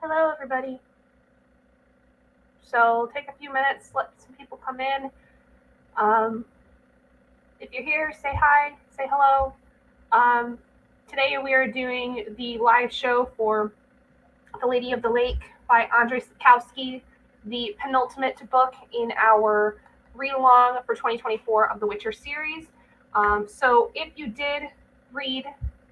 Hello, everybody. So take a few minutes, let some people come in. If you're here, say hi, say hello. Today we are doing the live show for The Lady of the Lake by Andrzej Sapkowski, the penultimate book in our read-along for 2024 of the Witcher series. So if you did read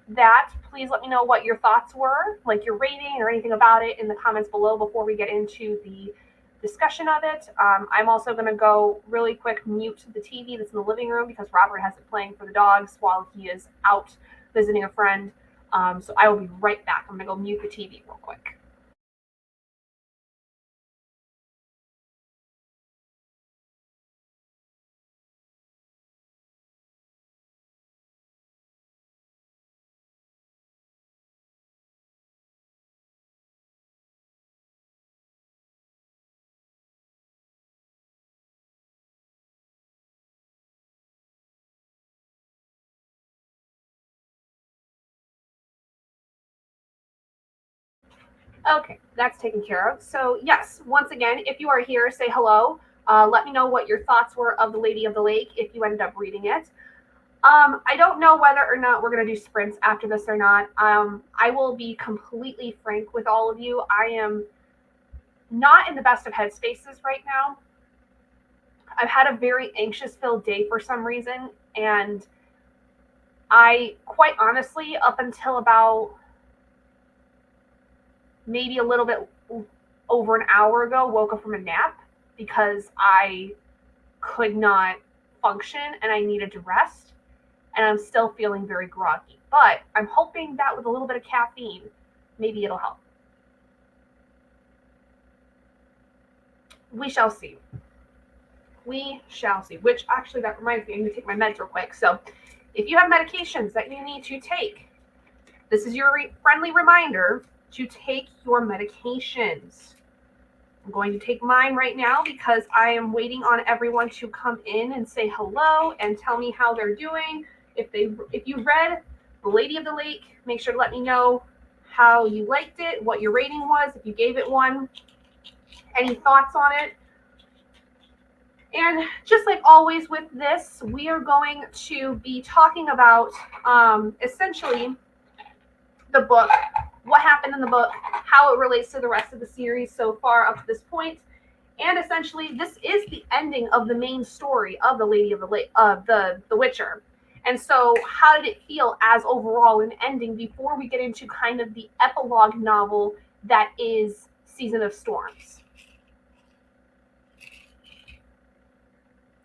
that, please let me know what your thoughts were, like your rating or anything about it in the comments below before we get into the discussion of it. I'm also going to go really quick mute the TV that's in the living room because Robert has it playing for the dogs while he is out visiting a friend. So I will be right back. I'm going to go mute the TV real quick. Okay, that's taken care of. So yes, once again, if you are here, say hello. Let me know what your thoughts were of The Lady of the Lake if you ended up reading it. I don't know whether or not we're going to do sprints after this or not. I will be completely frank with all of you. I am not in the best of headspaces right now. I've had a very anxious filled day for some reason, and I quite honestly, up until about maybe a little bit over an hour ago, woke up from a nap because I could not function and I needed to rest. And I'm still feeling very groggy. But I'm hoping that with a little bit of caffeine, maybe it'll help. We shall see. We shall see. Which actually, that reminds me, I need to take my meds real quick. So if you have medications that you need to take, this is your friendly reminder to take your medications. I'm going to take mine right now because I am waiting on everyone to come in and say hello and tell me how they're doing. If you read The Lady of the Lake, make sure to let me know how you liked it, what your rating was, if you gave it one, any thoughts on it. And just like always with this, we are going to be talking about essentially the book, what happened in the book, how it relates to the rest of the series so far up to this point. And essentially, this is the ending of the main story of The Lady of the Lake, the Witcher. And so, how did it feel as overall an ending before we get into kind of the epilogue novel that is Season of Storms?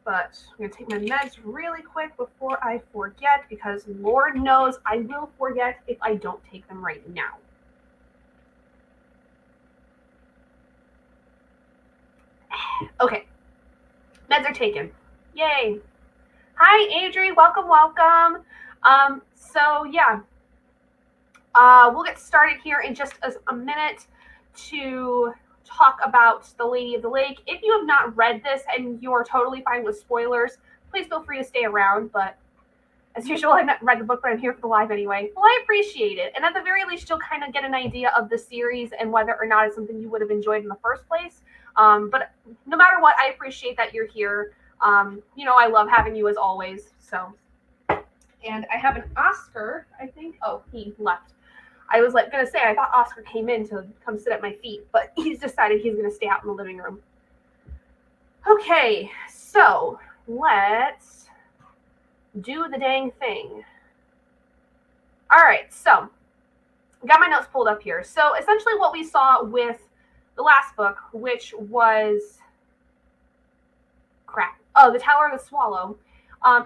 But I'm going to take my meds really quick before I forget, because Lord knows I will forget if I don't take them right now. Okay, meds are taken. Yay. Hi, Andrzej. Welcome. So yeah, we'll get started here in just a minute to talk about The Lady of the Lake. If you have not read this and you're totally fine with spoilers, please feel free to stay around. But as usual, I've not read the book, but I'm here for the live anyway. Well, I appreciate it. And at the very least, you'll kind of get an idea of the series and whether or not it's something you would have enjoyed in the first place. But no matter what, I appreciate that you're here. I love having you as always. So, and I have an Oscar, I think. Oh, he left. I was going to say, I thought Oscar came in to come sit at my feet, but he's decided he's going to stay out in the living room. Okay, so let's do the dang thing. All right, so got my notes pulled up here. So essentially what we saw with the last book, which was the Tower of the Swallow.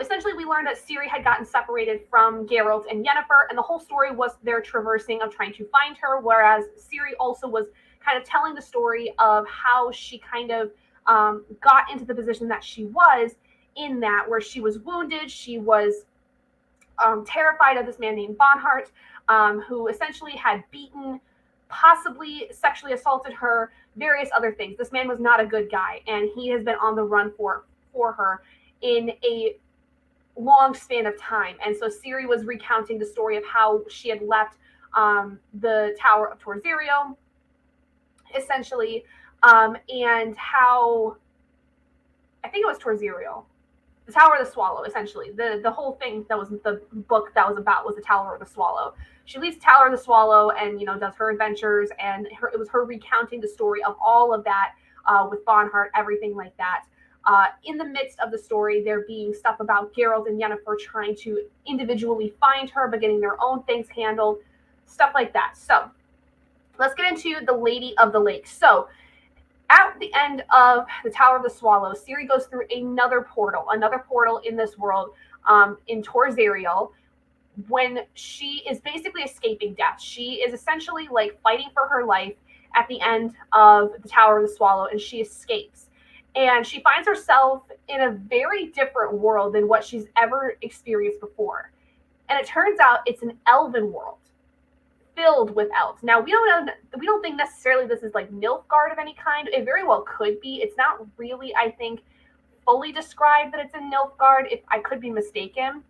Essentially, we learned that Ciri had gotten separated from Geralt and Yennefer, and the whole story was their traversing of trying to find her, whereas Ciri also was kind of telling the story of how she kind of got into the position that she was in, that where she was wounded, she was terrified of this man named Bonhart, who essentially had beaten, possibly sexually assaulted her, various other things. This man was not a good guy, and he has been on the run for her in a long span of time. And so Ciri was recounting the story of how she had left the Tower of Torzirio essentially, and how, I think it was Torzerial, the Tower of the Swallow, essentially. The whole thing that was the book that was about was the Tower of the Swallow. She leaves Tower of the Swallow and, does her adventures, and it was her recounting the story of all of that with Bonhart, everything like that. In the midst of the story, there being stuff about Geralt and Yennefer trying to individually find her, but getting their own things handled, stuff like that. So let's get into the Lady of the Lake. So at the end of the Tower of the Swallow, Ciri goes through another portal in this world, in Torzerial, when she is basically escaping death. She is essentially like fighting for her life at the end of the Tower of the Swallow, and she escapes. And she finds herself in a very different world than what she's ever experienced before. And it turns out it's an elven world, filled with elves. Now, we don't think necessarily this is like Nilfgaard of any kind. It very well could be. It's not really, I think, fully described that it's in Nilfgaard. If I could be mistaken,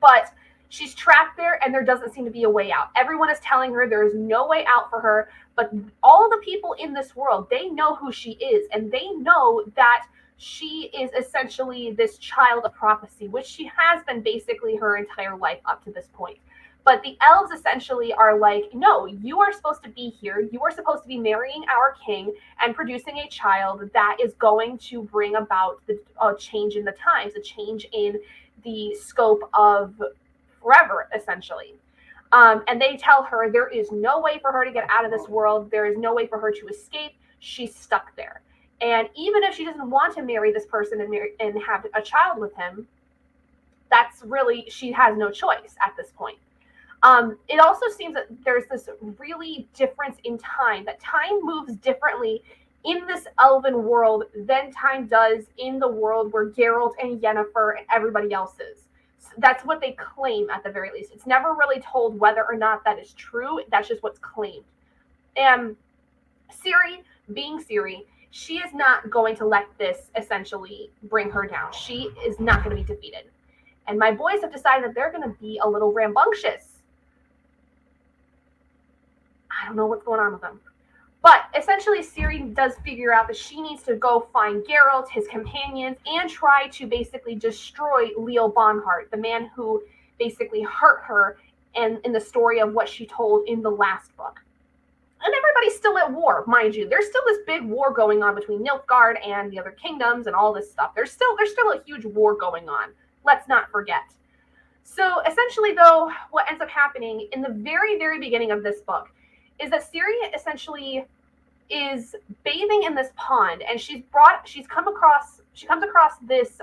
but she's trapped there, and there doesn't seem to be a way out. Everyone is telling her there is no way out for her, but all the people in this world, they know who she is, and they know that she is essentially this child of prophecy, which she has been basically her entire life up to this point. But the elves essentially are like, no, you are supposed to be here. You are supposed to be marrying our king and producing a child that is going to bring about a change in the times, a change in the scope of forever, essentially. And they tell her there is no way for her to get out of this world. There is no way for her to escape. She's stuck there. And even if she doesn't want to marry this person and have a child with him, that's really, she has no choice at this point. It also seems that there's this really difference in time, that time moves differently in this elven world than time does in the world where Geralt and Yennefer and everybody else is. So that's what they claim at the very least. It's never really told whether or not that is true. That's just what's claimed. And Ciri, being Ciri, she is not going to let this essentially bring her down. She is not going to be defeated. And my boys have decided that they're going to be a little rambunctious. I don't know what's going on with them. But essentially, Ciri does figure out that she needs to go find Geralt, his companions, and try to basically destroy Leo Bonhart, the man who basically hurt her in the story of what she told in the last book. And everybody's still at war, mind you. There's still this big war going on between Nilfgaard and the other kingdoms and all this stuff. There's still a huge war going on. Let's not forget. So essentially, though, what ends up happening in the very, very beginning of this book is that Ciri essentially is bathing in this pond, and she comes across this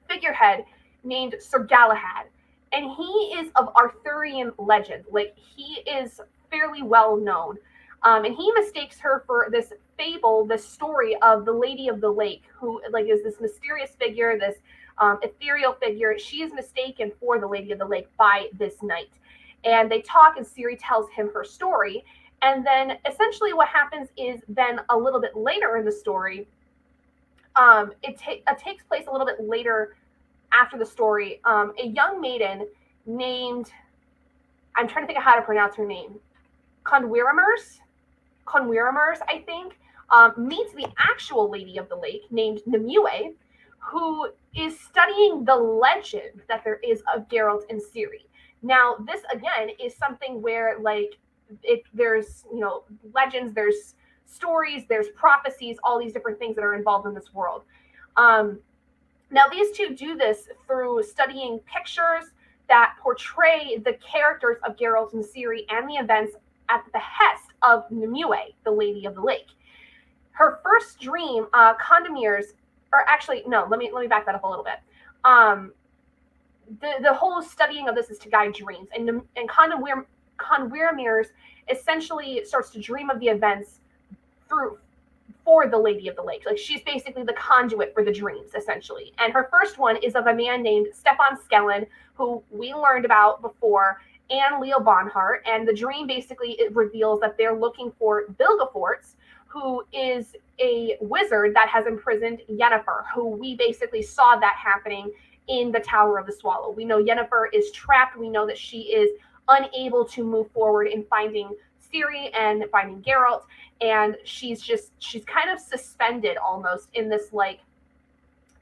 figurehead named Sir Galahad, and he is of Arthurian legend. Like, he is fairly well known, and he mistakes her for this fable, this story of the Lady of the Lake, who like is this mysterious figure, this ethereal figure. She is mistaken for the Lady of the Lake by this knight. And they talk, and Ciri tells him her story. And then essentially what happens is then a little bit later in the story, it takes place a little bit later after the story. A young maiden named, I'm trying to think of how to pronounce her name, Conwiramers, I think, meets the actual Lady of the Lake named Nimue, who is studying the legend that there is of Geralt and Ciri. Now, this, again, is something where, like, there's, legends, there's stories, there's prophecies, all these different things that are involved in this world. Now, these two do this through studying pictures that portray the characters of Geralt and Ciri and the events at the behest of Nimue, the Lady of the Lake. Her first dream, Condomir's, or actually, no, let me back that up a little bit. The whole studying of this is to guide dreams, and Conwiramir's essentially starts to dream of the events for the Lady of the Lake. Like, she's basically the conduit for the dreams, essentially. And her first one is of a man named Stefan Skellen, who we learned about before, and Leo Bonhart. And the dream basically, it reveals that they're looking for Bilgefortz, who is a wizard that has imprisoned Yennefer, who we basically saw that happening in the Tower of the Swallow. We know Yennefer is trapped. We know that she is unable to move forward in finding Ciri and finding Geralt, and she's kind of suspended almost in this, like,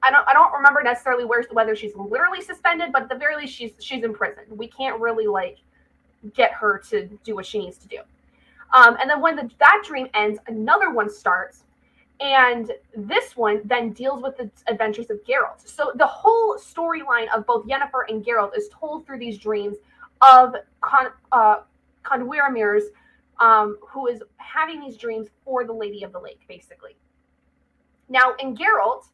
I don't remember necessarily whether she's literally suspended, but at the very least she's in prison. We can't really, like, get her to do what she needs to do. And then when that dream ends, another one starts, and this one then deals with the adventures of Geralt. So the whole storyline of both Yennefer and Geralt is told through these dreams of Conwiramir's, who is having these dreams for the Lady of the Lake, basically. Now, in Geralt,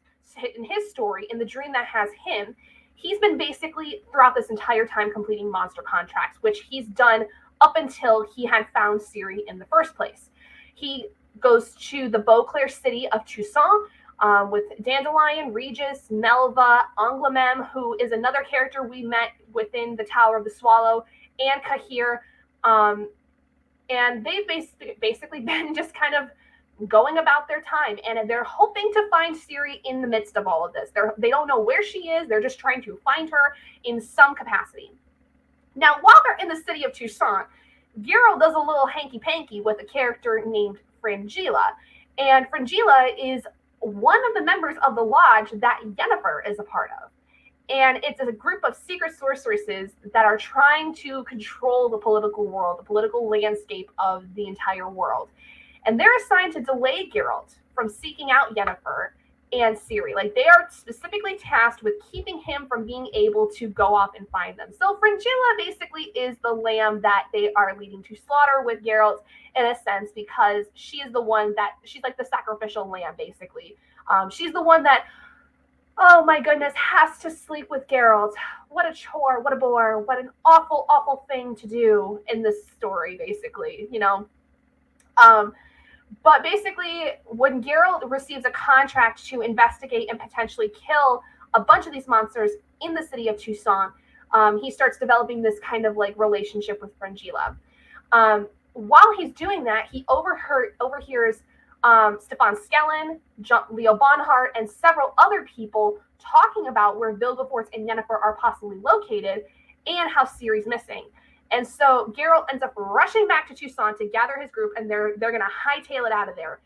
in his story, in the dream that has him, he's been basically throughout this entire time completing monster contracts, which he's done up until he had found Ciri in the first place. He goes to the Beauclair city of Toussaint with Dandelion, Regis, Melva, Angoulême, who is another character we met within the Tower of the Swallow, and Cahir. And they've basically been just kind of going about their time, and they're hoping to find Ciri in the midst of all of this. They don't know where she is. They're just trying to find her in some capacity. Now, while they're in the city of Toussaint, Geralt does a little hanky-panky with a character named Fringilla. And Fringilla is one of the members of the lodge that Yennefer is a part of. And it's a group of secret sorceresses that are trying to control the political world, the political landscape of the entire world. And they're assigned to delay Geralt from seeking out Yennefer and Ciri. Like, they are specifically tasked with keeping him from being able to go off and find them. So Fringilla basically is the lamb that they are leading to slaughter with Geralt, in a sense, because she is the one that, she's like the sacrificial lamb, basically. She's the one that, oh my goodness, has to sleep with Geralt. What a chore, what a bore, what an awful, awful thing to do in this story, basically, you know. But basically, when Geralt receives a contract to investigate and potentially kill a bunch of these monsters in the city of Toussaint, he starts developing this kind of like relationship with Fringilla. While he's doing that, he overhears Stefan Skellen, Leo Bonhart, and several other people talking about where Vilgefortz and Yennefer are possibly located and how Ciri's missing. And so Geralt ends up rushing back to Toussaint to gather his group, and they're going to hightail it out of there.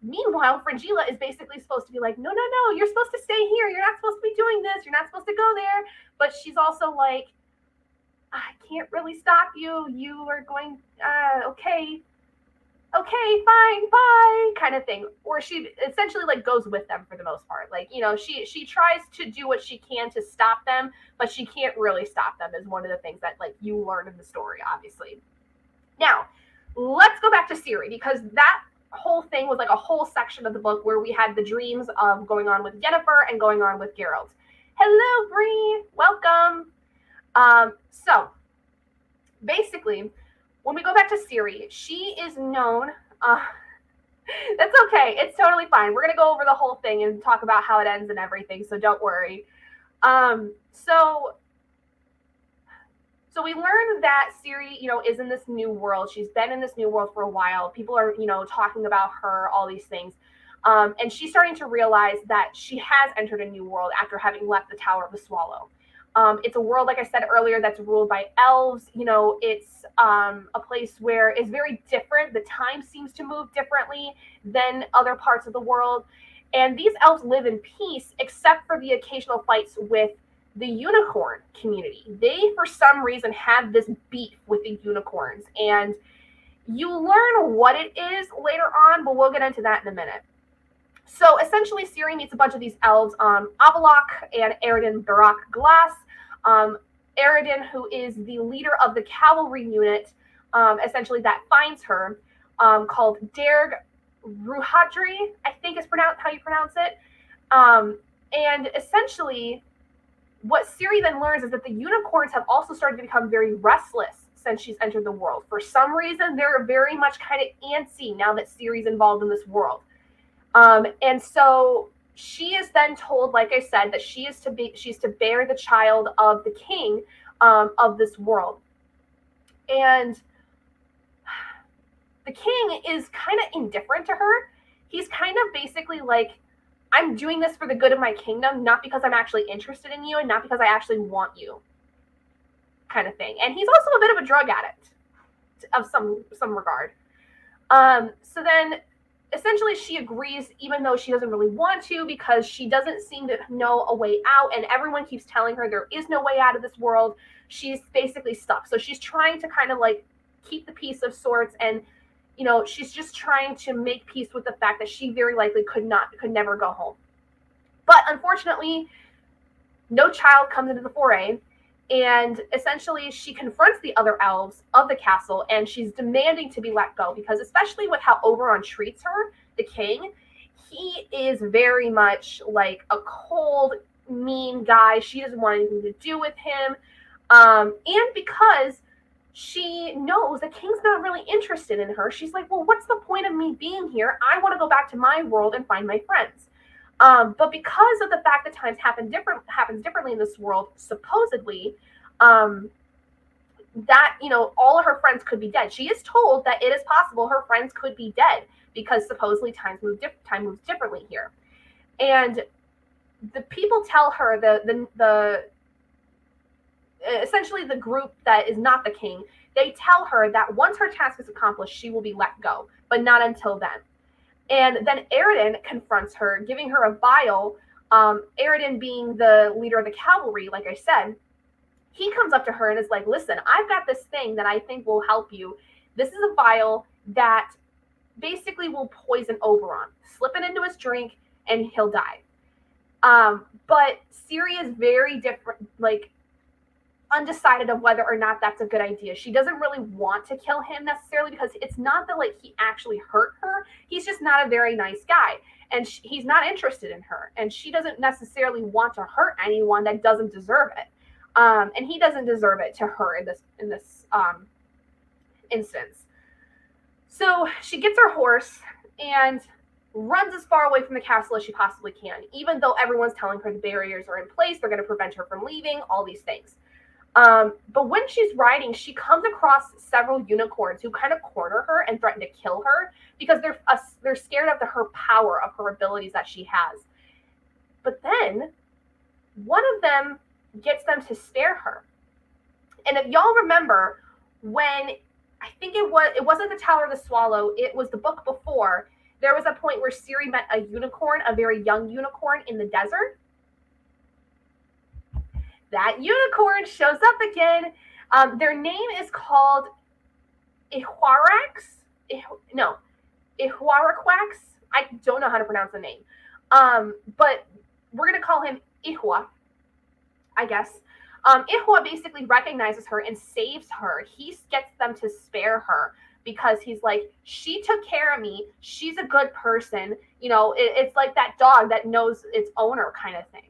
Meanwhile, Fringilla is basically supposed to be like, no, you're supposed to stay here. You're not supposed to be doing this. You're not supposed to go there. But she's also like, I can't really stop you. You are going, okay, fine, bye, kind of thing. Or she essentially like goes with them for the most part. Like, you know, she tries to do what she can to stop them, but she can't really stop them, is one of the things that like you learn in the story, obviously. Now, let's go back to Ciri, because that whole thing was like a whole section of the book where we had the dreams of going on with Yennefer and going on with Geralt. Hello, Bree, welcome. So basically, when we go back to Ciri, she is known, that's okay, it's totally fine. We're going to go over the whole thing and talk about how it ends and everything, so don't worry. So we learned that Ciri, you know, is in this new world. She's been in this new world for a while. People are, you know, talking about her, all these things. And she's starting to realize that she has entered a new world after having left the Tower of the Swallow. It's a world, like I said earlier, that's ruled by elves. You know, it's a place where it's very different. The time seems to move differently than other parts of the world. And these elves live in peace, except for the occasional fights with the unicorn community. They, for some reason, have this beef with the unicorns. And you learn what it is later on, but we'll get into that in a minute. So essentially, Ciri meets a bunch of these elves, Avalok and Aridin Barak Glass. Aridin, who is the leader of the cavalry unit, essentially that finds her, called Derg Ruhadri, I think is how you pronounce it. And essentially, what Ciri then learns is that the unicorns have also started to become very restless since she's entered the world. For some reason, they're very much kind of antsy now that Ciri's involved in this world. And so she is then told, like I said, that she's to bear the child of the king of this world. And the king is kind of indifferent to her. He's kind of basically like, I'm doing this for the good of my kingdom, not because I'm actually interested in you and not because I actually want you, kind of thing. And he's also a bit of a drug addict. of some regard. So then essentially she agrees, even though she doesn't really want to, because she doesn't seem to know a way out, and everyone keeps telling her there is no way out of this world. She's basically stuck. So she's trying to kind of like keep the peace of sorts, and she's just trying to make peace with the fact that she very likely could never go home. But unfortunately, no child comes into the foray, and essentially she confronts the other elves of the castle, and she's demanding to be let go, because especially with how Oberon treats her, the king, he is very much like a cold, mean guy. She doesn't want anything to do with him. And because she knows the king's not really interested in her, she's like, well, what's the point of me being here? I want to go back to my world and find my friends. But because of the fact that times happens differently in this world, supposedly, that all of her friends could be dead. She is told that it is possible her friends could be dead, because supposedly time moves differently here. And the people tell her, the essentially the group that is not the king, they tell her that once her task is accomplished, she will be let go, but not until then. And then Aridin confronts her, giving her a vial. Aridin being the leader of the cavalry, like I said, he comes up to her and is like, listen, I've got this thing that I think will help you. This is a vial that basically will poison Oberon. Slip it into his drink and he'll die. But Ciri is very different, like undecided of whether or not that's a good idea. She doesn't really want to kill him necessarily, because it's not that like he actually hurt her. He's just not a very nice guy, and he's not interested in her, and she doesn't necessarily want to hurt anyone that doesn't deserve it. And he doesn't deserve it to her in this instance. So she gets her horse and runs as far away from the castle as she possibly can, even though everyone's telling her the barriers are in place, they're going to prevent her from leaving, all these things. But when she's riding, she comes across several unicorns who kind of corner her and threaten to kill her, because they're scared of her power, of her abilities that she has. But then one of them gets them to spare her. And if y'all remember, when I think it wasn't the Tower of the Swallow, it was the book before, there was a point where Ciri met a unicorn, a very young unicorn in the desert. That unicorn shows up again. Their name is called Ihwarax. Ihwaraquax. I don't know how to pronounce the name. But we're going to call him Ihwa, I guess. Ihwa basically recognizes her and saves her. He gets them to spare her, because he's like, she took care of me. She's a good person. It's like that dog that knows its owner kind of thing.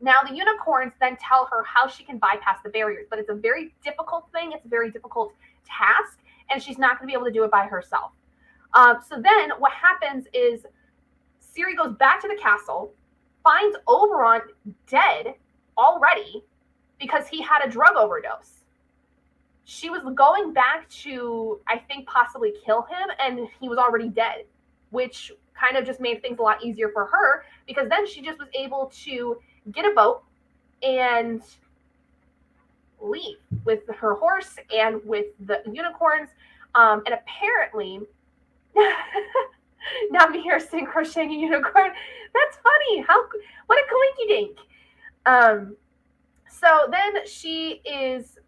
Now, the unicorns then tell her how she can bypass the barriers, but it's a very difficult thing. It's a very difficult task, and she's not going to be able to do it by herself. So then what happens is Ciri goes back to the castle, finds Oberon dead already because he had a drug overdose. She was going back to, I think, possibly kill him, and he was already dead, which kind of just made things a lot easier for her, because then she just was able to get a boat and leave with her horse and with the unicorns. And apparently, now me here sitting crocheting a unicorn. That's funny. What a coinky dink. So then she is,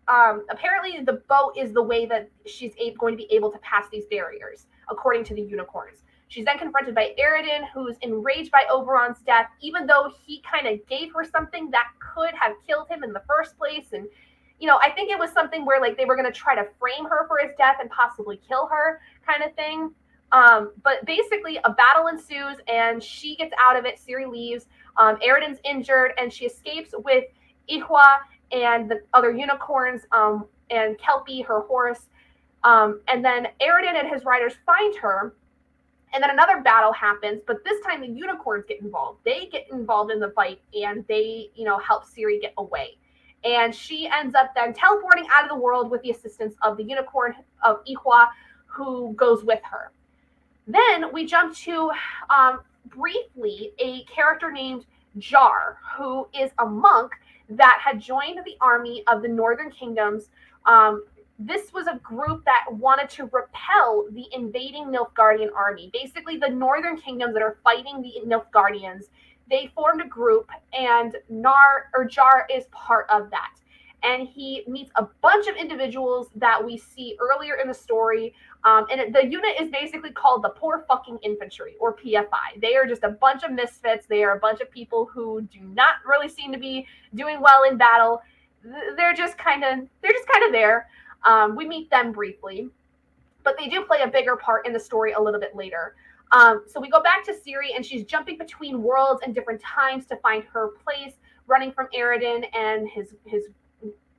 apparently the boat is the way that she's going to be able to pass these barriers, according to the unicorns. She's then confronted by Aridin, who's enraged by Oberon's death, even though he kind of gave her something that could have killed him in the first place. And, I think it was something where like they were going to try to frame her for his death and possibly kill her kind of thing. But basically a battle ensues and she gets out of it. Ciri leaves. Aridin's injured and she escapes with Ihwa and the other unicorns and Kelpie, her horse. And then Aridin and his riders find her. And then another battle happens, but this time the unicorns get involved. They get involved in the fight, and they, help Ciri get away. And she ends up then teleporting out of the world with the assistance of the unicorn of Ihwa, who goes with her. Then we jump to, briefly, a character named Jar, who is a monk that had joined the army of the Northern Kingdoms this was a group that wanted to repel the invading Nilfgaardian army. Basically, the northern kingdoms that are fighting the Nilfgaardians, they formed a group, and Jar is part of that. And he meets a bunch of individuals that we see earlier in the story. And the unit is basically called the Poor Fucking Infantry, or PFI. They are just a bunch of misfits. They are a bunch of people who do not really seem to be doing well in battle. They're just kind of there. We meet them briefly, but they do play a bigger part in the story a little bit later. So we go back to Ciri, and she's jumping between worlds and different times to find her place, running from Aridin and his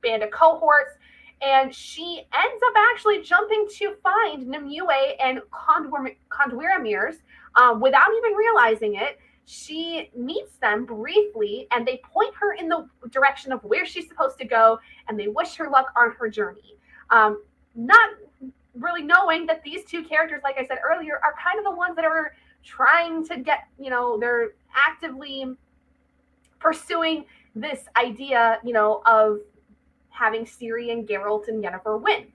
band of cohorts. And she ends up actually jumping to find Nimue and Conduiramirs without even realizing it. She meets them briefly, and they point her in the direction of where she's supposed to go, and they wish her luck on her journey. Not really knowing that these two characters, like I said earlier, are kind of the ones that are trying to get, they're actively pursuing this idea, of having Ciri and Geralt and Yennefer win.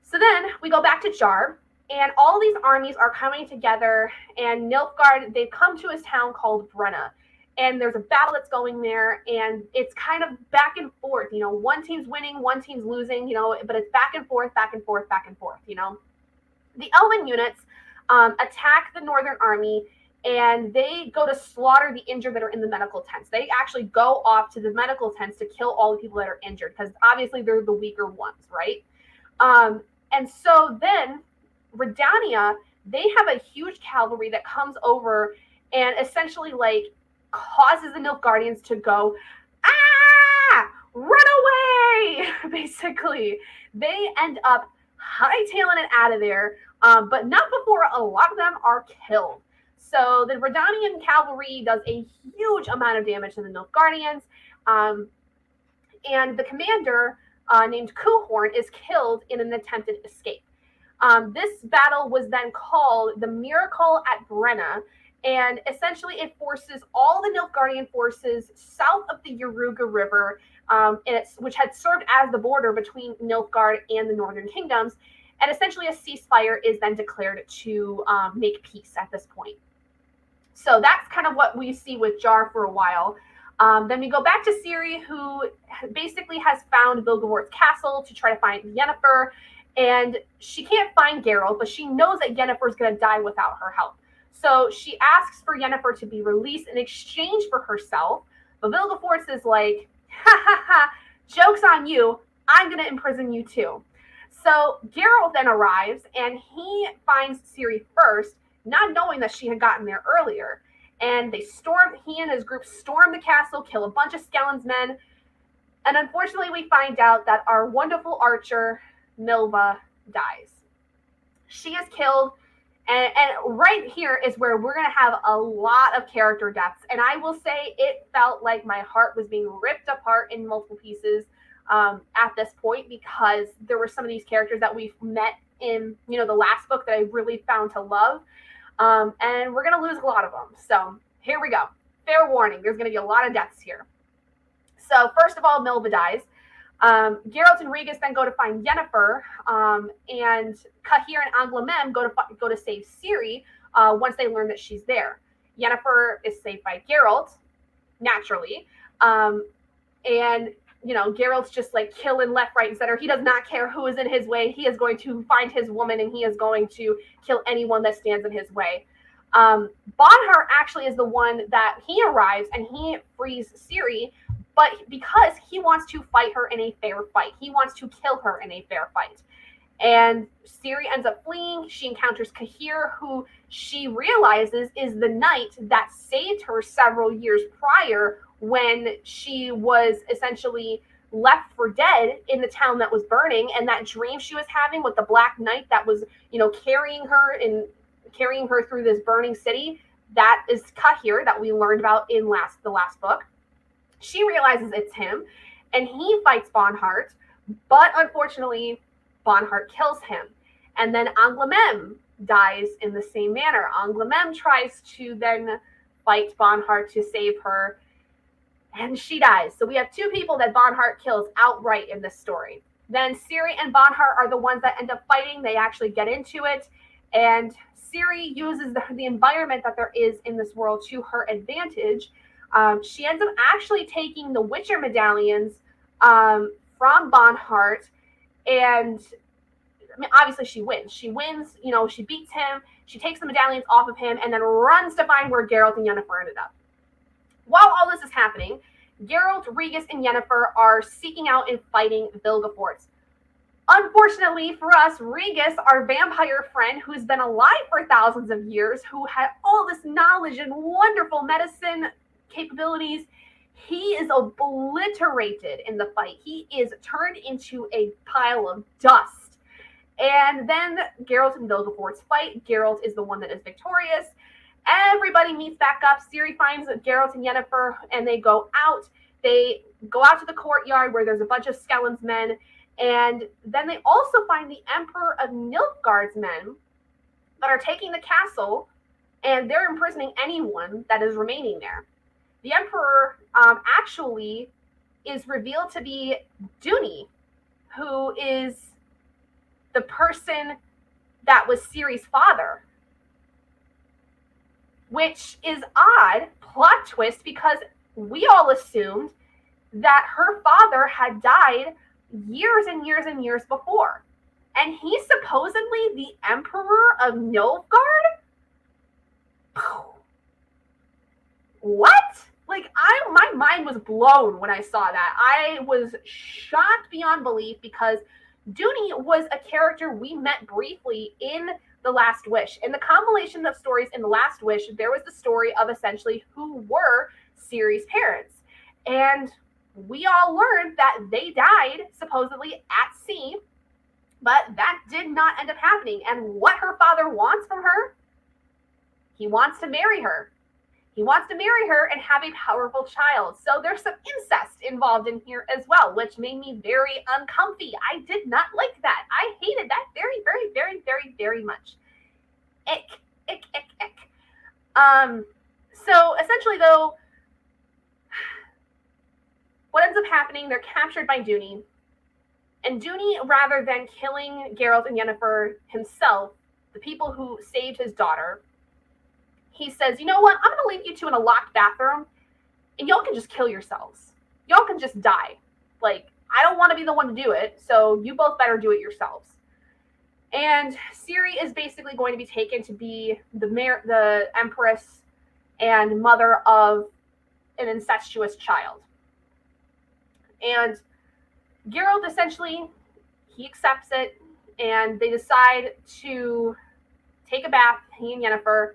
So then we go back to Jar, and all these armies are coming together, and Nilfgaard, they've come to his town called Brenna. And there's a battle that's going there, and it's kind of back and forth. One team's winning, one team's losing, but it's back and forth, back and forth, back and forth, The Elven units attack the Northern Army, and they go to slaughter the injured that are in the medical tents. They actually go off to the medical tents to kill all the people that are injured, because obviously they're the weaker ones, right? And so then Redania, they have a huge cavalry that comes over and essentially, causes the Nilfgaardians to go, run away, basically. They end up hightailing it out of there, but not before a lot of them are killed. So the Redanian cavalry does a huge amount of damage to the Nilfgaardians, and the commander, named Kuhorn, is killed in an attempted escape. This battle was then called the Miracle at Brenna, and essentially it forces all the Nilfgaardian forces south of the Yaruga River, which had served as the border between Nilfgaard and the Northern Kingdoms, and essentially a ceasefire is then declared to make peace at this point. So that's kind of what we see with Jar for a while. Then we go back to Ciri, who basically has found Vilgefort's castle to try to find Yennefer, and she can't find Geralt, but she knows that Yennefer is going to die without her help. So she asks for Yennefer to be released in exchange for herself, but Vilgefortz is like, ha ha ha, joke's on you, I'm going to imprison you too. So Geralt then arrives, and he finds Ciri first, not knowing that she had gotten there earlier. And he and his group storm the castle, kill a bunch of Skellen's men, and unfortunately we find out that our wonderful archer, Milva, dies. She is killed. And right here is where we're going to have a lot of character deaths. And I will say it felt like my heart was being ripped apart in multiple pieces at this point, because there were some of these characters that we've met in, the last book that I really found to love. And we're going to lose a lot of them. So here we go. Fair warning. There's going to be a lot of deaths here. So first of all, Milva dies. Geralt and Regis then go to find Yennefer, and Cahir and Anglomem go to save Ciri once they learn that she's there. Yennefer is saved by Geralt, naturally, and Geralt's just killing left, right, and center. He does not care who is in his way. He is going to find his woman, and he is going to kill anyone that stands in his way. Bonhart actually is the one that he arrives, and he frees Ciri, but because he wants to fight her in a fair fight. He wants to kill her in a fair fight. And Ciri ends up fleeing. She encounters Cahir, who she realizes is the knight that saved her several years prior when she was essentially left for dead in the town that was burning. And that dream she was having with the Black Knight that was, carrying her through this burning city, that is Cahir that we learned about in the last book. She realizes it's him, and he fights Bonhart, but unfortunately, Bonhart kills him. And then Anglomem dies in the same manner. Anglomem tries to then fight Bonhart to save her, and she dies. So we have two people that Bonhart kills outright in this story. Then Ciri and Bonhart are the ones that end up fighting. They actually get into it, and Ciri uses the environment that there is in this world to her advantage. She ends up actually taking the Witcher medallions from Bonhart, and I mean, obviously she wins. She wins, she beats him, she takes the medallions off of him, and then runs to find where Geralt and Yennefer ended up. While all this is happening, Geralt, Regis, and Yennefer are seeking out and fighting Vilgefortz. Unfortunately for us, Regis, our vampire friend who's been alive for thousands of years, who had all this knowledge and wonderful medicine capabilities, he is obliterated in the fight. He is turned into a pile of dust. And then Geralt and Vilgefortz fight. Geralt is the one that is victorious. Everybody meets back up. Ciri finds Geralt and Yennefer, and they go out. They go out to the courtyard where there's a bunch of Skellim's men, and then they also find the Emperor of Nilfgaard's men that are taking the castle, and they're imprisoning anyone that is remaining there. The Emperor actually is revealed to be Duny, who is the person that was Ciri's father, which is odd, plot twist, because we all assumed that her father had died years and years and years before. And he's supposedly the Emperor of Nilfgaard? What? Like, my mind was blown when I saw that. I was shocked beyond belief because Duny was a character we met briefly in The Last Wish. In the compilation of stories in The Last Wish, there was the story of essentially who were Ciri's parents. And we all learned that they died, supposedly, at sea, but that did not end up happening. And what her father wants from her? He wants to marry her. He wants to marry her and have a powerful child. So there's some incest involved in here as well, which made me very uncomfy. I did not like that. I hated that very, very, very, very, very much. Ick, ick, ick, ick. So essentially, though, what ends up happening, they're captured by Duny. And Duny, rather than killing Geralt and Yennefer himself, the people who saved his daughter, he says, you know what, I'm going to leave you two in a locked bathroom, and y'all can just kill yourselves. Y'all can just die. Like, I don't want to be the one to do it, so you both better do it yourselves. And Ciri is basically going to be taken to be the empress and mother of an incestuous child. And Geralt, essentially, he accepts it, and they decide to take a bath, he and Yennefer.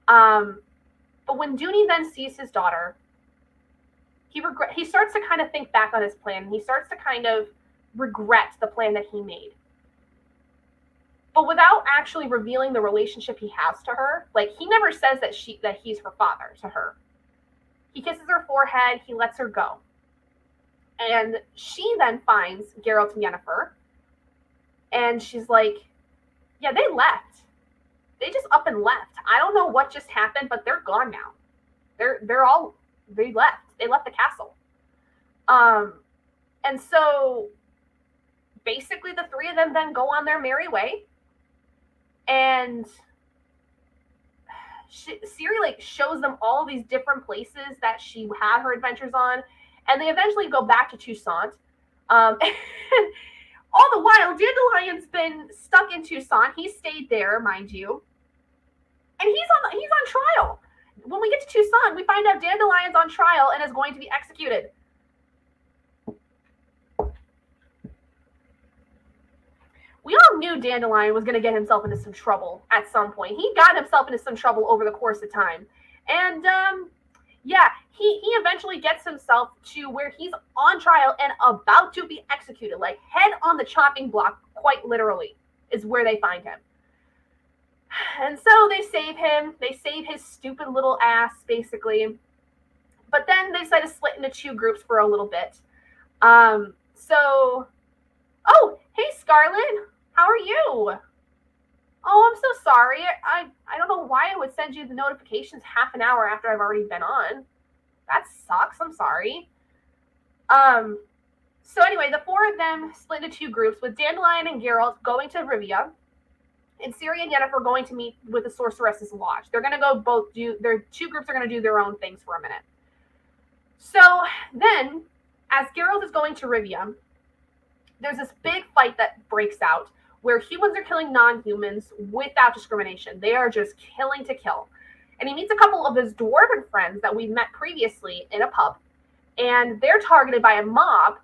But when Duny then sees his daughter, he starts to kind of think back on his plan. He starts to kind of regret the plan that he made. But without actually revealing the relationship he has to her, like, he never says that he's her father to her. He kisses her forehead, he lets her go. And she then finds Geralt and Yennefer, and she's like, yeah, they left. They just up and left. I don't know what just happened, but they're gone now. They left. They left the castle. And so basically the three of them then go on their merry way. And Ciri, like, shows them all these different places that she had her adventures on. And they eventually go back to Toussaint. And all the while, Dandelion's been stuck in Toussaint. He stayed there, mind you. And he's on trial. When we get to Toussaint, we find out Dandelion's on trial and is going to be executed. We all knew Dandelion was going to get himself into some trouble at some point. He got himself into some trouble over the course of time. And, yeah, he eventually gets himself to where he's on trial and about to be executed. Like, head on the chopping block, quite literally, is where they find him. And so they save him. They save his stupid little ass, basically. But then they decide to split into two groups for a little bit. Oh, hey, Scarlet. How are you? Oh, I'm so sorry. I don't know why it would send you the notifications half an hour after I've already been on. That sucks. I'm sorry. So anyway, the four of them split into two groups, with Dandelion and Geralt going to Rivia, and Ciri and Yennefer going to meet with the Sorceress's Lodge. They're going to go both do, their two groups are going to do their own things for a minute. So then, as Geralt is going to Rivia, there's this big fight that breaks out where humans are killing non-humans without discrimination. They are just killing to kill. And he meets a couple of his dwarven friends that we've met previously in a pub, and they're targeted by a mob,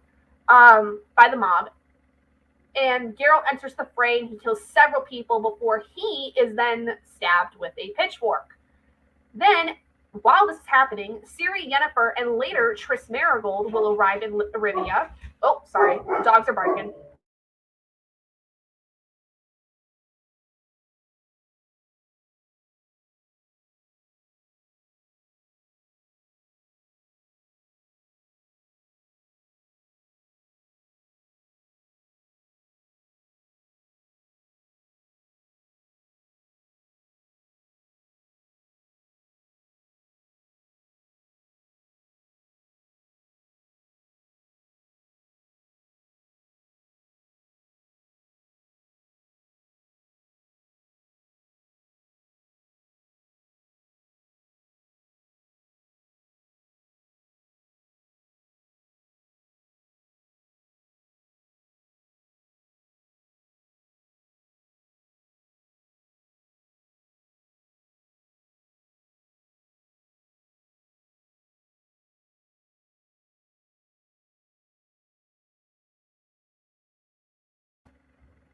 by the mob. And Geralt enters the fray, and he kills several people before he is then stabbed with a pitchfork. Then, while this is happening, Ciri, Yennefer, and later Triss Merigold will arrive in Rivia. Oh, sorry, dogs are barking.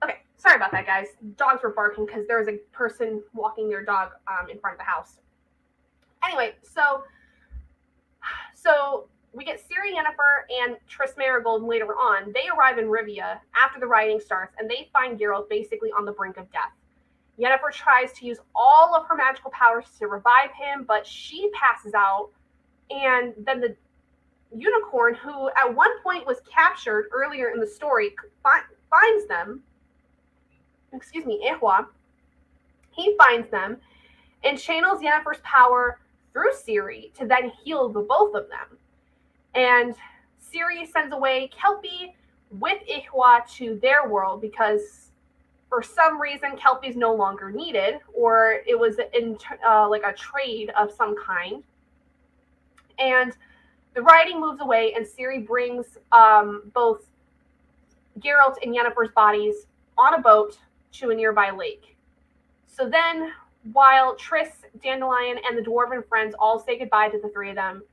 Okay, sorry about that, guys. Dogs were barking because there was a person walking their dog in front of the house. Anyway, so we get Ciri, Yennefer, and Triss Merigold later on. They arrive in Rivia after the rioting starts, and they find Geralt basically on the brink of death. Yennefer tries to use all of her magical powers to revive him, but she passes out, and then the unicorn, who at one point was captured earlier in the story, finds them. Excuse me, Ehua. He finds them and channels Yennefer's power through Ciri to then heal the both of them. And Ciri sends away Kelpie with Ehua to their world because for some reason Kelpie's no longer needed, or it was like a trade of some kind. And the rioting moves away, and Ciri brings both Geralt and Yennefer's bodies on a boat to a nearby lake. So then, while Triss, Dandelion, and the dwarven friends all say goodbye to the three of them,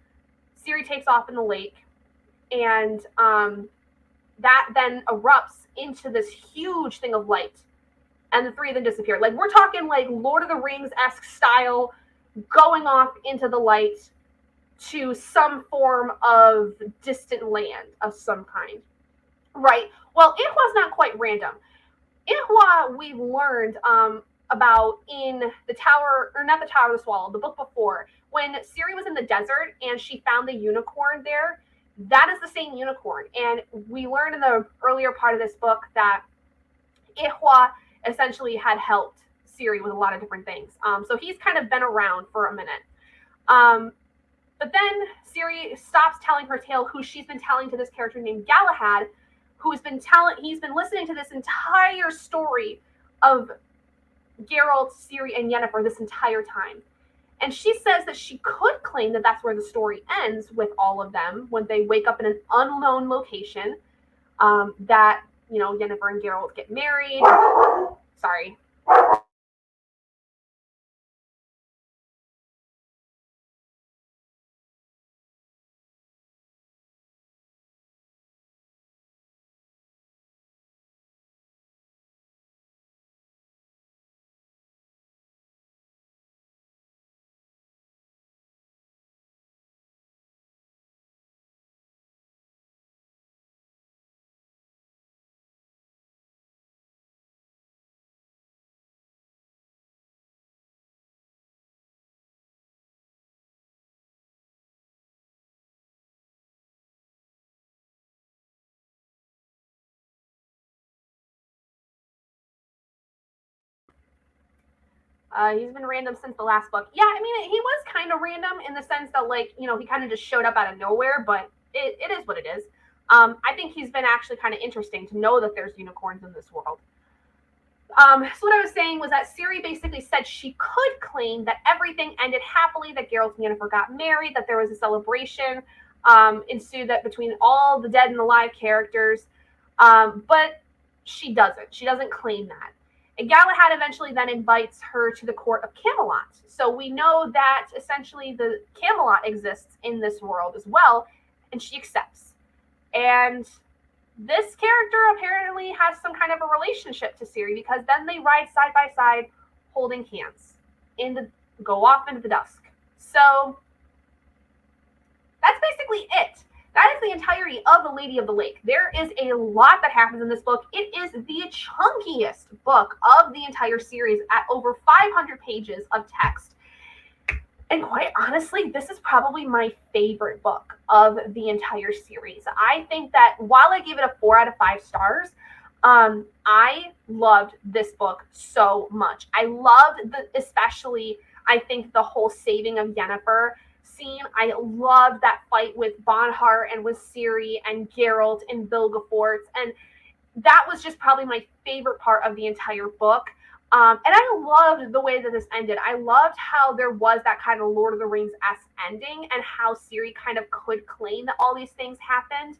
Ciri takes off in the lake, and that then erupts into this huge thing of light, and the three of them disappear. Like, we're talking like Lord of the Rings-esque style, going off into the light to some form of distant land of some kind. Right. Well, Ihua's not quite random. Ihua, we've learned about in the Tower, or not the Tower of the Swallow, the book before, when Ciri was in the desert and she found the unicorn there. That is the same unicorn. And we learned in the earlier part of this book that Ihua essentially had helped Ciri with a lot of different things. So he's kind of been around for a minute. But then Ciri stops telling her tale, who she's been telling to this character named Galahad, he's been listening to this entire story of Geralt, Ciri, and Yennefer this entire time. And she says that she could claim that that's where the story ends with all of them when they wake up in an unknown location, that, you know, Yennefer and Geralt get married. Sorry. He's been random since the last book. Yeah, I mean, he was kind of random in the sense that, like, you know, he kind of just showed up out of nowhere, but it is what it is. I think he's been actually kind of interesting to know that there's unicorns in this world. So what I was saying was that Ciri basically said she could claim that everything ended happily, that Geralt and Yennefer got married, that there was a celebration ensued that between all the dead and alive characters, but she doesn't. She doesn't claim that. And Galahad eventually then invites her to the court of Camelot. So we know that essentially the Camelot exists in this world as well, and she accepts. And this character apparently has some kind of a relationship to Ciri, because then they ride side by side holding hands go off into the dusk. So that's basically it. That is the entirety of The Lady of the Lake. There is a lot that happens in this book. It is the chunkiest book of the entire series at over 500 pages of text. And quite honestly, this is probably my favorite book of the entire series. I think that while I gave it a 4 out of 5 stars, I loved this book so much. I loved especially, I think, the whole saving of Yennefer scene. I loved that fight with Bonhart and with Ciri and Geralt and Vilgefortz, and that was just probably my favorite part of the entire book. And I loved the way that this ended. I loved how there was that kind of Lord of the Rings-esque ending, and how Ciri kind of could claim that all these things happened,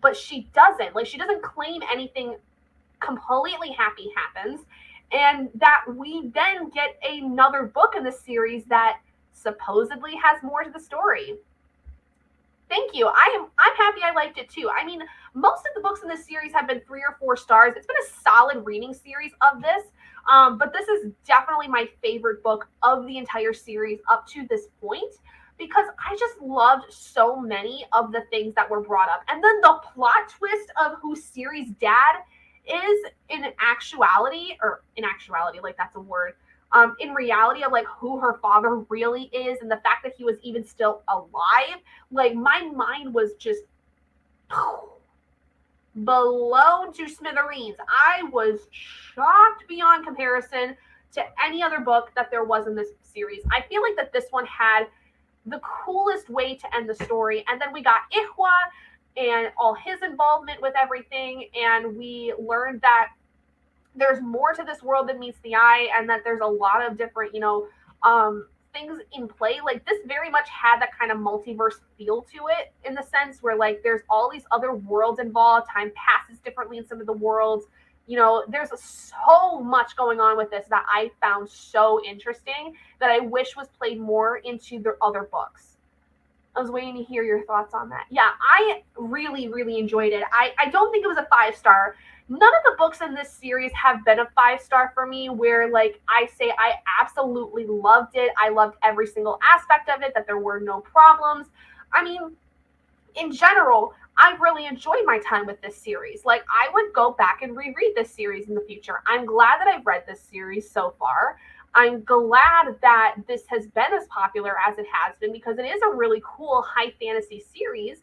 but she doesn't. Like, she doesn't claim anything completely happy happens, and that we then get another book in the series that supposedly has more to the story. Thank you. I'm happy I liked it too. I mean, most of the books in this series have been 3 or 4 stars. It's been a solid reading series of this, but this is definitely my favorite book of the entire series up to this point, because I just loved so many of the things that were brought up. And then the plot twist of who Ciri's dad is in actuality, like that's a word, in reality of like who her father really is, and the fact that he was even still alive, like my mind was just blown to smithereens. I was shocked beyond comparison to any other book that there was in this series. I feel like that this one had the coolest way to end the story, and then we got Ihwa and all his involvement with everything, and we learned that there's more to this world than meets the eye, and that there's a lot of different, things in play. Like, this very much had that kind of multiverse feel to it, in the sense where, like, there's all these other worlds involved. Time passes differently in some of the worlds. There's so much going on with this that I found so interesting that I wish was played more into the other books. I was waiting to hear your thoughts on that. Yeah, I really, really enjoyed it. I don't think it was a 5-star. None of the books in this series have been a 5-star for me, where like I say I absolutely loved it. I loved every single aspect of it, that there were no problems. I mean, in general, I really enjoyed my time with this series. Like, I would go back and reread this series in the future. I'm glad that I've read this series so far. I'm glad that this has been as popular as it has been, because it is a really cool high fantasy series.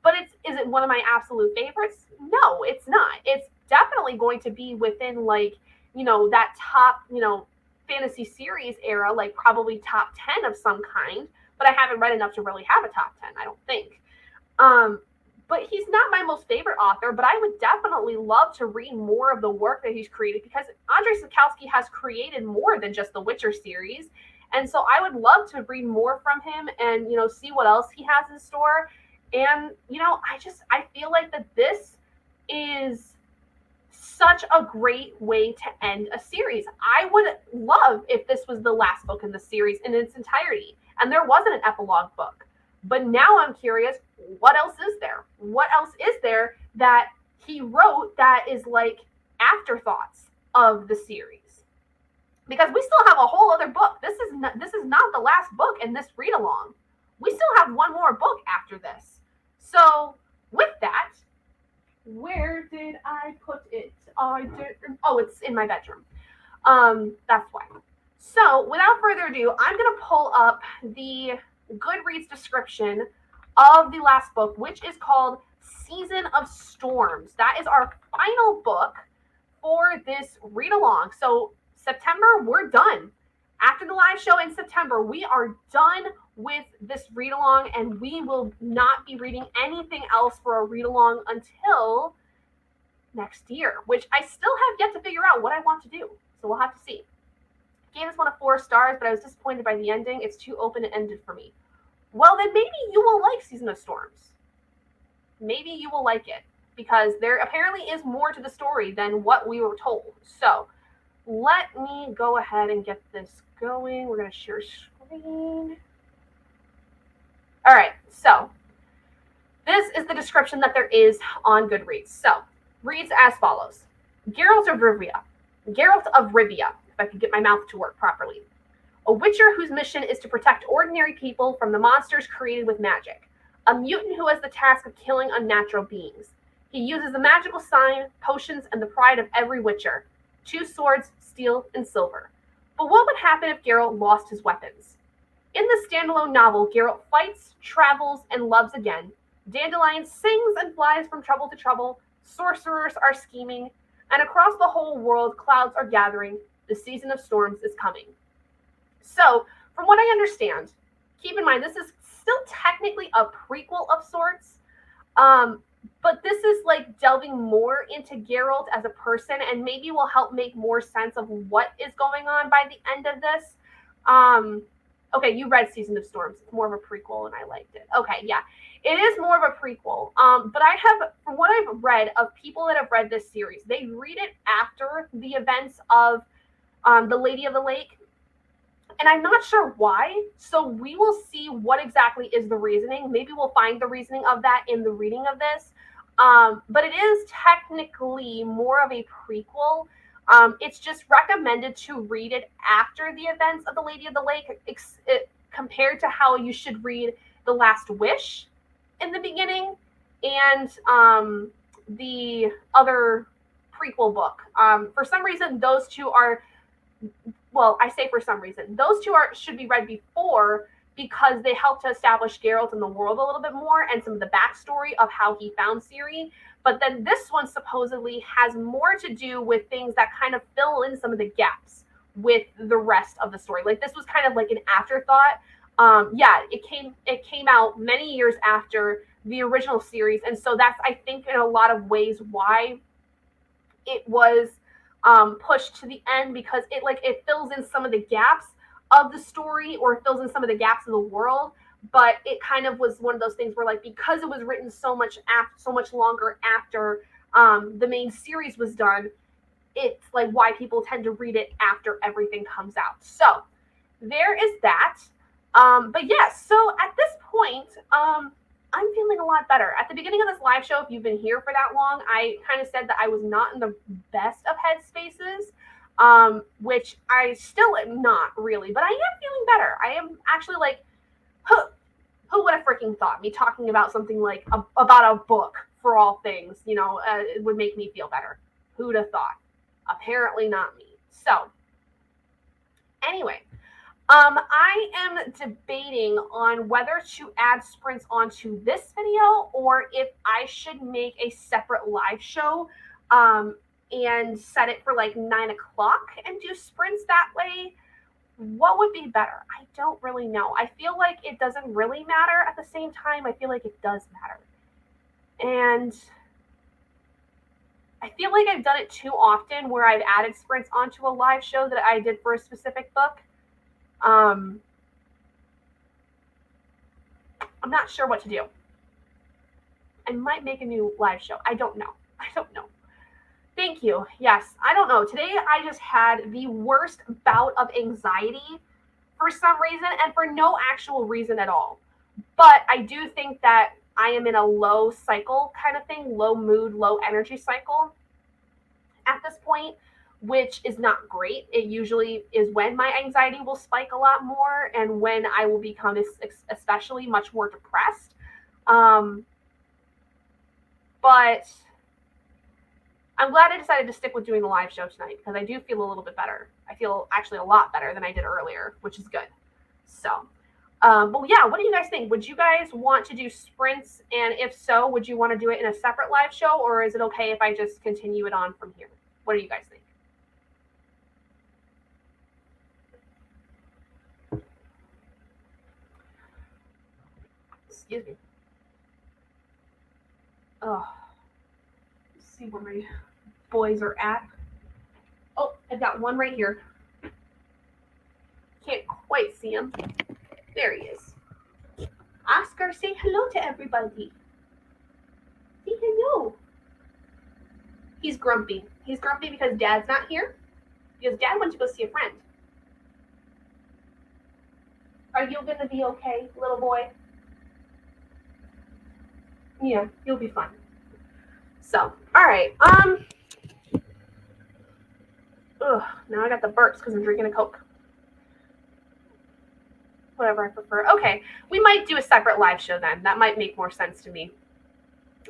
But is it one of my absolute favorites? No, it's not. It's definitely going to be within, like, that top, fantasy series era, like probably top 10 of some kind. But I haven't read enough to really have a top 10, I don't think. But he's not my most favorite author, but I would definitely love to read more of the work that he's created, because Andrzej Sapkowski has created more than just the Witcher series. And so I would love to read more from him and, see what else he has in store. And, I feel like that this is such a great way to end a series. I would love if this was the last book in the series in its entirety, and there wasn't an epilogue book. But now I'm curious, what else is there? What else is there that he wrote that is like afterthoughts of the series? Because we still have a whole other book. This is not the last book in this read along. We still have one more book after this. So with that, where did I put it? Oh, it's in my bedroom. That's why. So without further ado, I'm gonna pull up the Goodreads description of the last book, which is called Season of Storms. That is our final book for this read along. So September, we're done. After the live show in September, we are done with this read along, and we will not be reading anything else for a read along until next year, which I still have yet to figure out what I want to do. So we'll have to see. Gave this one a 4 stars, but I was disappointed by the ending. It's too open-ended for me. Well, then maybe you will like Season of Storms. Maybe you will like it, because there apparently is more to the story than what we were told. So let me go ahead and get this going. We're going to share screen. All right, so this is the description that there is on Goodreads. So reads as follows. Geralt of Rivia, if I could get my mouth to work properly. A witcher whose mission is to protect ordinary people from the monsters created with magic. A mutant who has the task of killing unnatural beings. He uses the magical sign, potions, and the pride of every witcher. 2 swords, steel, and silver. But what would happen if Geralt lost his weapons? In the standalone novel, Geralt fights, travels, and loves again. Dandelion sings and flies from trouble to trouble. Sorcerers are scheming. And across the whole world, clouds are gathering. The season of storms is coming. So, from what I understand, keep in mind, this is still technically a prequel of sorts. But this is like delving more into Geralt as a person, and maybe will help make more sense of what is going on by the end of this. Okay, you read Season of Storms. It's more of a prequel, and I liked it. Okay, yeah. It is more of a prequel. But I have, from what I've read of people that have read this series, they read it after the events of The Lady of the Lake. And I'm not sure why. So we will see what exactly is the reasoning. Maybe we'll find the reasoning of that in the reading of this. But it is technically more of a prequel. It's just recommended to read it after the events of The Lady of the Lake, compared to how you should read The Last Wish in the beginning and the other prequel book. For some reason, those two are, well, I say for some reason, those two should be read before, because they help to establish Geralt in the world a little bit more and some of the backstory of how he found Ciri. But then this one supposedly has more to do with things that kind of fill in some of the gaps with the rest of the story. Like, this was kind of like an afterthought. It came out many years after the original series, and so that's, I think, in a lot of ways why it was pushed to the end, because it fills in some of the gaps of the story, or fills in some of the gaps of the world. But it kind of was one of those things where, like, because it was written so much longer after the main series was done, it's like why people tend to read it after everything comes out. So there is that. But yes, so at this point, I'm feeling a lot better. At the beginning of this live show, if you've been here for that long, I kind of said that I was not in the best of headspaces, which I still am not really, but I am feeling better. I am actually like, who would have freaking thought me talking about something like about a book for all things, it would make me feel better. Who'd have thought? Apparently not me. So anyway, I am debating on whether to add sprints onto this video, or if I should make a separate live show and set it for like 9 o'clock and do sprints that way. What would be better? I don't really know. I feel like it doesn't really matter. At the same time, I feel like it does matter. And I feel like I've done it too often where I've added sprints onto a live show that I did for a specific book. I'm not sure what to do. I might make a new live show. I don't know. Thank you. Yes, I don't know. Today I just had the worst bout of anxiety for some reason, and for no actual reason at all. But I do think that I am in a low cycle kind of thing, low mood, low energy cycle at this point, which is not great. It usually is when my anxiety will spike a lot more, and when I will become especially much more depressed. But I'm glad I decided to stick with doing the live show tonight, because I do feel a little bit better. I feel actually a lot better than I did earlier, which is good. So, but yeah, what do you guys think? Would you guys want to do sprints? And if so, would you want to do it in a separate live show, or is it okay if I just continue it on from here? What do you guys think? Excuse me. Oh, let's see where my boys are at. Oh, I've got one right here. Can't quite see him. There he is. Oscar, say hello to everybody. Say hello. He's grumpy. He's grumpy because Dad's not here. Because Dad went to go see a friend. Are you going to be okay, little boy? Yeah, you'll be fine. So, all right. Now I got the burps because I'm drinking a Coke. Whatever I prefer. Okay, we might do a separate live show then. That might make more sense to me.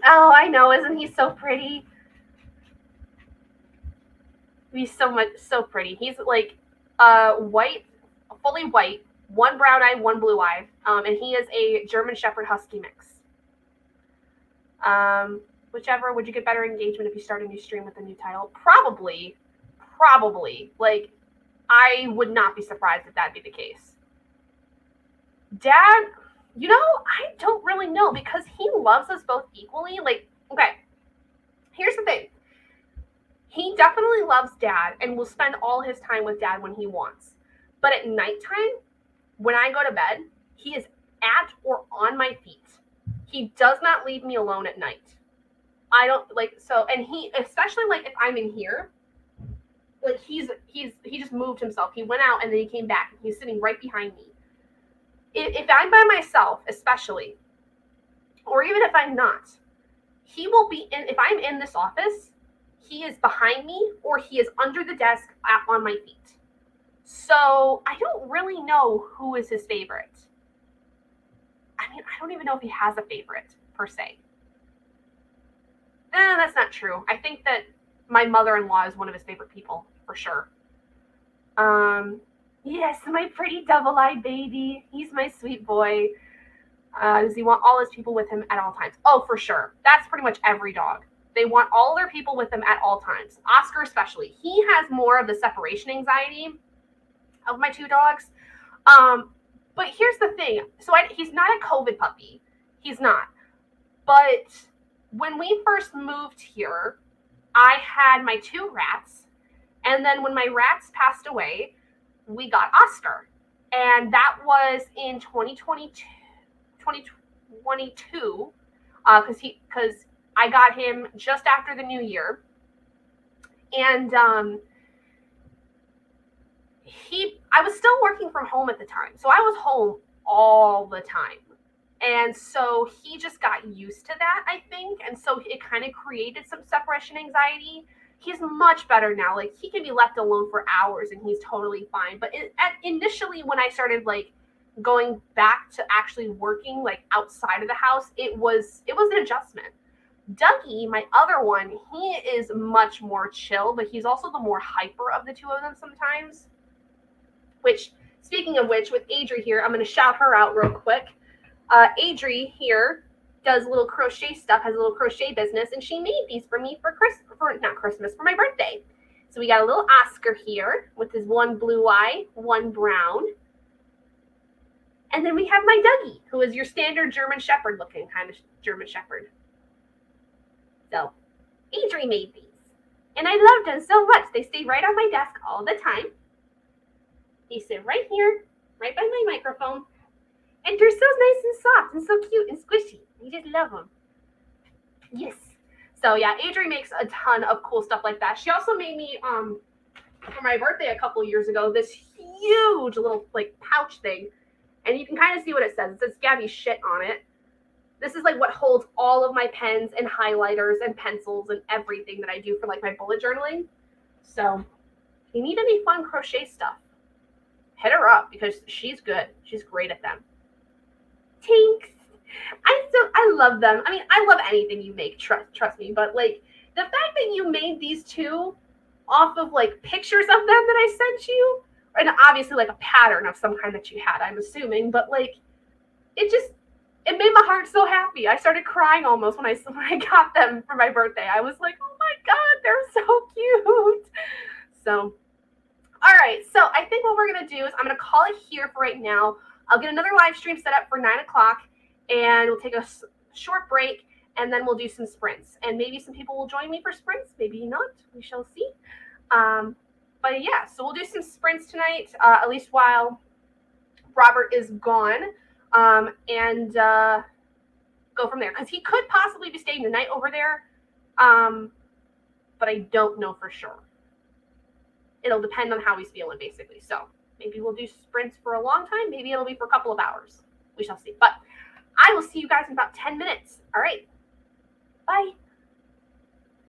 Oh, I know. Isn't he so pretty? He's so pretty. He's like white, fully white, one brown eye, one blue eye, and he is a German Shepherd Husky mix. Whichever, would you get better engagement if you start a new stream with a new title? Probably. Like, I would not be surprised if that'd be the case. Dad, I don't really know because he loves us both equally. Like, okay, here's the thing. He definitely loves Dad and will spend all his time with Dad when he wants. But at nighttime, when I go to bed, he is at or on my feet. He does not leave me alone at night. I don't and he, especially like if I'm in here, like he just moved himself. He went out and then he came back and he's sitting right behind me. If I'm by myself, especially, or even if I'm not, he will be in, if I'm in this office, he is behind me or he is under the desk on my feet. So I don't really know who is his favorite. I mean, I don't even know if he has a favorite per se. That's not true. I think that my mother-in-law is one of his favorite people for sure. Yes, my pretty double-eyed baby. He's my sweet boy. Does he want all his people with him at all times? Oh, for sure. That's pretty much every dog. They want all their people with them at all times. Oscar especially. He has more of the separation anxiety of my two dogs. But here's the thing. So he's not a COVID puppy. He's not. But when we first moved here, I had my two rats. And then when my rats passed away, we got Oscar. And that was in 2022. Because I got him just after the new year. And I was still working from home at the time. So I was home all the time. And so he just got used to that, I think. And so it kind of created some separation anxiety. He's much better now. Like, he can be left alone for hours and he's totally fine. But initially when I started like going back to actually working like outside of the house, it was an adjustment. Dougie, my other one, he is much more chill, but he's also the more hyper of the two of them sometimes. Which, speaking of which, with Adri here, I'm going to shout her out real quick. Adri here does little crochet stuff, has a little crochet business, and she made these for me for my birthday. So we got a little Oscar here with his one blue eye, one brown. And then we have my Dougie, who is your standard German Shepherd looking kind of German Shepherd. So, Adri made these. And I loved them so much. They stay right on my desk all the time. They sit right here, right by my microphone. And they're so nice and soft and so cute and squishy. You just love them. Yes. So, yeah, Adri makes a ton of cool stuff like that. She also made me, for my birthday a couple years ago, this huge little, like, pouch thing. And you can kind of see what it says. It says Gabby shit on it. This is like what holds all of my pens and highlighters and pencils and everything that I do for like my bullet journaling. So if you need any fun crochet stuff, hit her up because she's good. She's great at them. Thanks. I love them. I mean, I love anything you make, trust me. But like the fact that you made these two off of like pictures of them that I sent you, and obviously like a pattern of some kind that you had, I'm assuming, but like it made my heart so happy. I started crying almost when I got them for my birthday. I was like, oh my God, they're so cute. So, all right. So I think what we're going to do is I'm going to call it here for right now. I'll get another live stream set up for 9 o'clock. and we'll take a short break, and then we'll do some sprints. And maybe some people will join me for sprints, maybe not. We shall see. But yeah, so we'll do some sprints tonight, at least while Robert is gone, and go from there. Because he could possibly be staying the night over there, but I don't know for sure. It'll depend on how he's feeling, basically. So maybe we'll do sprints for a long time. Maybe it'll be for a couple of hours. We shall see. But I will see you guys in about 10 minutes. All right. Bye.